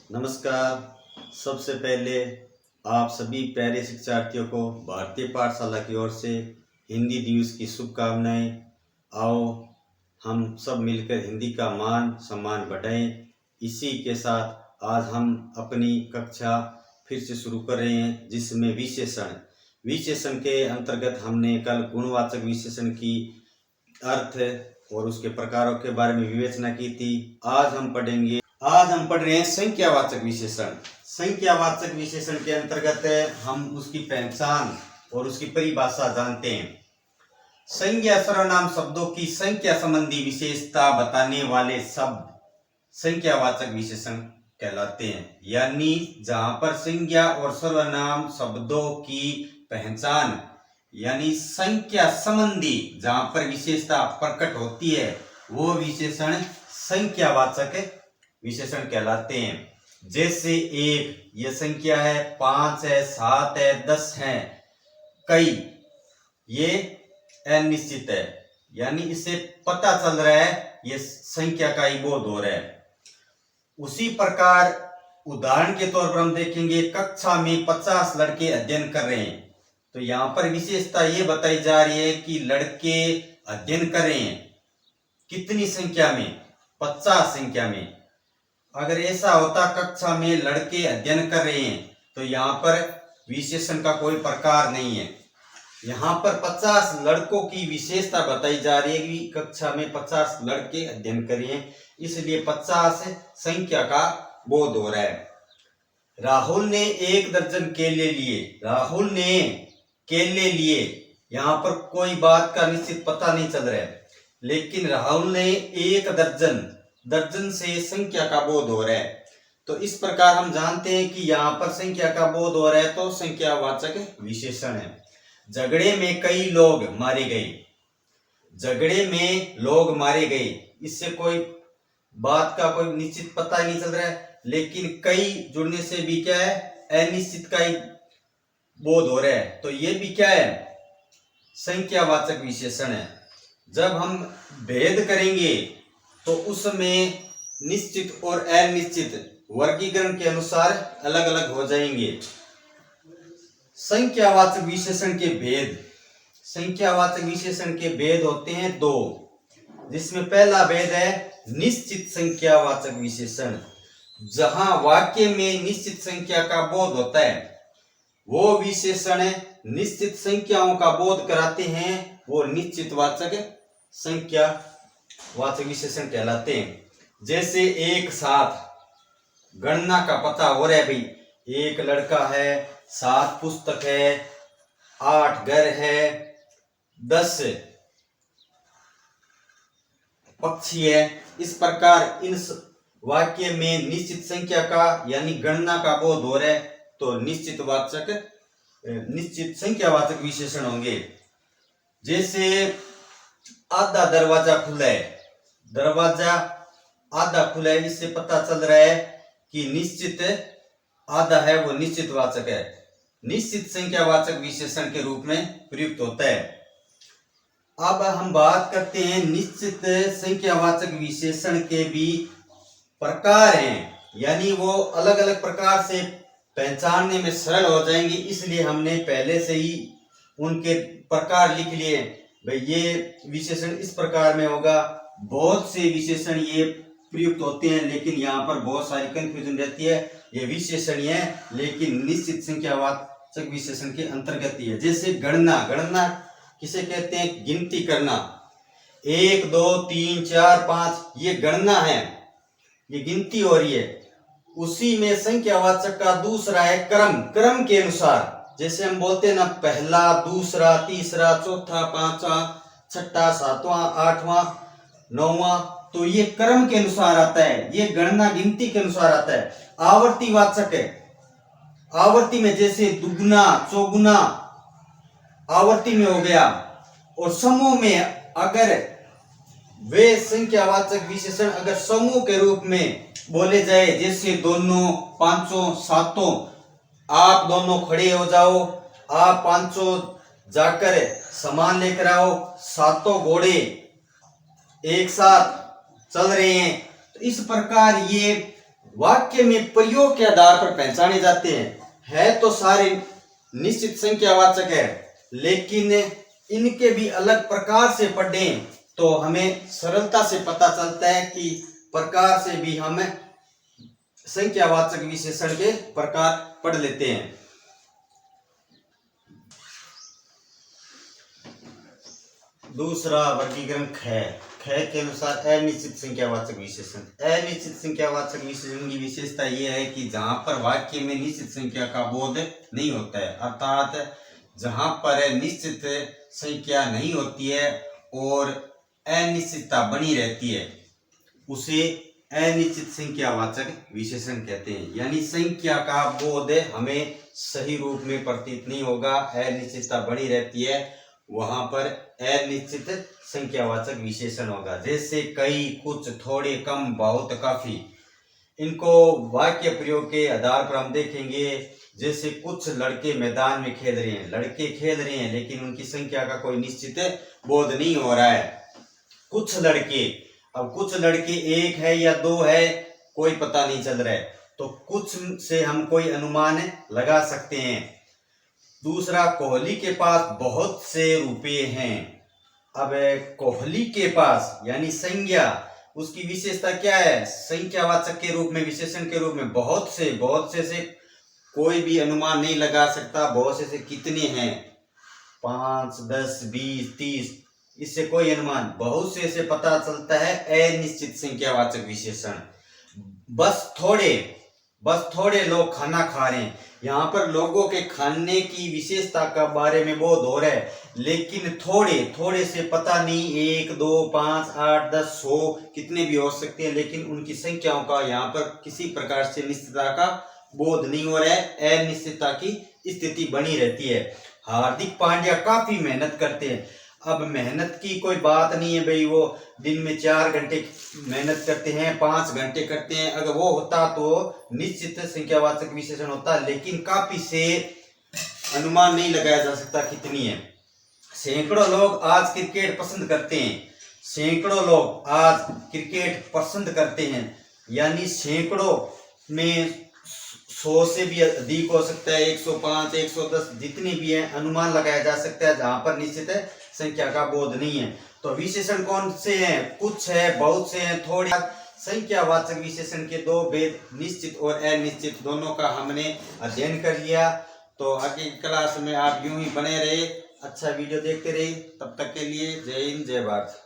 नमस्कार। सबसे पहले आप सभी प्यारे शिक्षार्थियों को भारतीय पाठशाला की ओर से हिंदी दिवस की शुभकामनाएं। आओ हम सब मिलकर हिंदी का मान सम्मान बढ़ाएं। इसी के साथ आज हम अपनी कक्षा फिर से शुरू कर रहे हैं, जिसमें विशेषण के अंतर्गत हमने कल गुणवाचक विशेषण की अर्थ और उसके प्रकारों के बारे में विवेचना की थी। आज हम पढ़ रहे हैं संख्यावाचक विशेषण। संख्यावाचक विशेषण के अंतर्गत हम उसकी पहचान और उसकी परिभाषा जानते हैं। संज्ञा सर्वनाम शब्दों की संख्या संबंधी विशेषता बताने वाले शब्द संख्यावाचक विशेषण कहलाते हैं। यानी जहां पर संज्ञा और सर्वनाम शब्दों की पहचान यानी संख्या संबंधी जहां पर विशेषता प्रकट होती है, वो विशेषण संख्यावाचक विशेषण कहलाते हैं। जैसे एक ये संख्या है, 5 है, 7 है, 10 है। कई ये अनिश्चित है, यानी इसे पता चल रहा है ये संख्या का ही बोध हो रहा है। उसी प्रकार उदाहरण के तौर पर हम देखेंगे, कक्षा में 50 लड़के अध्ययन कर रहे हैं। तो यहाँ पर विशेषता ये बताई जा रही है कि लड़के अध्ययन कर रहे हैं कितनी संख्या में, 50 संख्या में। अगर ऐसा होता कक्षा में लड़के अध्ययन कर रहे हैं, तो यहाँ पर विशेषण का कोई प्रकार नहीं है। यहाँ पर 50 लड़कों की विशेषता बताई जा रही है कि कक्षा में 50 लड़के अध्ययन कर रहे हैं, इसलिए 50 संख्या का बोध हो रहा है। राहुल ने 1 दर्जन केले लिए। राहुल ने केले लिए, यहाँ पर कोई बात का निश्चित पता नहीं चल रहा है, लेकिन राहुल ने 1 दर्जन से संख्या का बोध हो रहा है। तो इस प्रकार हम जानते हैं कि यहाँ पर संख्या का बोध हो रहा है, तो संख्यावाचक विशेषण है। झगड़े में कई लोग मारे गए। झगड़े में लोग मारे गए, इससे कोई बात का कोई निश्चित पता नहीं चल रहा है, लेकिन कई जुड़ने से भी क्या है, अनिश्चित का ही बोध हो रहा है। तो ये भी क्या है, संख्यावाचक विशेषण है। जब हम भेद करेंगे तो उसमें निश्चित और अनिश्चित वर्गीकरण के अनुसार अलग अलग हो जाएंगे। संख्यावाचक विशेषण के भेद। संख्यावाचक विशेषण के भेद होते हैं 2, जिसमें पहला भेद है निश्चित संख्यावाचक विशेषण। जहां वाक्य में निश्चित संख्या का बोध होता है, वो विशेषण निश्चित संख्याओं का बोध कराते हैं, वो निश्चितवाचक संख्यावाचक विशेषण कहलाते हैं। जैसे एक साथ, गणना का पता हो रहा है भाई, 1 लड़का है, 7 पुस्तक है, 8 घर है, 10 पक्षी है। इस प्रकार इन वाक्य में निश्चित संख्या का यानी गणना का बोध हो रहा है, तो निश्चित संख्यावाचक विशेषण होंगे। जैसे आधा दरवाजा खुला है। दरवाजा आधा खुला है, इससे पता चल रहा है कि निश्चित आधा है, वो निश्चितवाचक है, निश्चित संख्यावाचक विशेषण के रूप में प्रयुक्त होता है। अब हम बात करते हैं निश्चित संख्यावाचक विशेषण के भी प्रकार हैं, यानी वो अलग अलग प्रकार से पहचानने में सरल हो जाएंगे, इसलिए हमने पहले से ही उनके प्रकार लिख लिए। भाई ये विशेषण इस प्रकार में होगा। बहुत से विशेषण ये प्रयुक्त होते हैं, लेकिन यहाँ पर बहुत सारी कंफ्यूजन रहती है। ये विशेषण है, लेकिन निश्चित संख्यावाचक विशेषण के अंतर्गत ही है। जैसे गणना। गणना किसे कहते हैं, गिनती करना। 1 2 3 4 5 ये गणना है, ये गिनती हो रही है। उसी में संख्यावाचक का दूसरा है क्रम। क्रम के अनुसार, जैसे हम बोलते हैं ना, पहला, दूसरा, तीसरा, चौथा, पांचवा, छठा, सातवां, आठवां, नौवां, तो ये क्रम के अनुसार आता है। ये गणना गिनती के अनुसार आता है। आवर्तीवाचक है। आवर्ती में जैसे दुगुना, चौगुना आवर्ती में हो गया। और समूह में अगर वे संख्यावाचक विशेषण अगर समूह के रूप में बोले जाए, जैसे दोनों, पांचों, सातों, आप दोनों खड़े हो जाओ, आप पांचों जाकर सामान लेकर आओ, सातों घोड़े एक साथ चल रहे हैं। तो इस प्रकार ये वाक्य में प्रयोग के आधार पर पहचाने जाते हैं। है तो सारे निश्चित संख्यावाचक है, लेकिन इनके भी अलग प्रकार से पढ़ें तो हमें सरलता से पता चलता है कि प्रकार से भी हम संख्यावाचक विशेषण के प्रकार पढ़ लेते हैं। दूसरा वर्गीकरण ख के अनुसार अनिश्चित संख्यावाचक विशेषण। अनिश्चित संख्यावाचक विशेषण की विशेषता यह है कि जहां पर वाक्य में निश्चित संख्या का बोध नहीं होता है, अर्थात जहां पर निश्चित संख्या नहीं होती है और अनिश्चितता बनी रहती है, उसे अनिश्चित संख्यावाचक विशेषण कहते हैं। यानी संख्या का बोध हमें सही रूप में प्रतीत नहीं होगा, अनिश्चितता बनी रहती है, वहां पर अनिश्चित संख्यावाचक विशेषण होगा। जैसे कई, कुछ, थोड़े, कम, बहुत, काफी। इनको वाक्य प्रयोग के आधार पर हम देखेंगे। जैसे कुछ लड़के मैदान में खेल रहे हैं, लड़के खेल रहे हैं लेकिन उनकी संख्या का कोई निश्चित बोध नहीं हो रहा है। कुछ लड़के, अब कुछ लड़के एक है या दो है कोई पता नहीं चल रहा है, तो कुछ से हम कोई अनुमान लगा सकते हैं। दूसरा, कोहली के पास बहुत से रुपए हैं। अब कोहली के पास यानी संज्ञा, उसकी विशेषता क्या है? संख्यावाचक के रूप में, विशेषण के रूप में बहुत से कोई भी अनुमान नहीं लगा सकता। बहुत से कितने हैं? 5, 10, 20, 30, इससे कोई अनुमान। बहुत से पता चलता है अनिश्चित संख्यावाचक विशेषण। बस थोड़े लोग खाना खा रहे हैं, यहाँ पर लोगों के खाने की विशेषता का बारे में बोध हो रहा है, लेकिन थोड़े से पता नहीं, 1, 2, 5, 8, 10, 100 कितने भी हो सकते हैं, लेकिन उनकी संख्याओं का यहाँ पर किसी प्रकार से निश्चितता का बोध नहीं हो रहा है, अनिश्चितता की स्थिति बनी रहती है। हार्दिक पांड्या काफी मेहनत करते हैं। अब मेहनत की कोई बात नहीं है भाई, वो दिन में 4 घंटे मेहनत करते हैं, 5 घंटे करते हैं। अगर वो होता तो निश्चित संख्यावाचक विशेषण होता, लेकिन काफी से अनुमान नहीं लगाया जा सकता कितनी है। सैकड़ों लोग आज क्रिकेट पसंद करते हैं। सैकड़ों लोग आज क्रिकेट पसंद करते हैं, यानी सैकड़ों में 100 से भी अधिक हो सकता है, 105, 110 जितनी भी है, अनुमान लगाया जा सकता है जहां पर निश्चित संख्या का बोध नहीं है। तो विशेषण कौन से हैं? कुछ है, बहुत से हैं, थोड़े। संख्यावाचक विशेषण के दो भेद, निश्चित और अनिश्चित, दोनों का हमने अध्ययन कर लिया। तो आगे की क्लास में आप यूं ही बने रहे, अच्छा वीडियो देखते रहे। तब तक के लिए जय हिंद, जय भारत।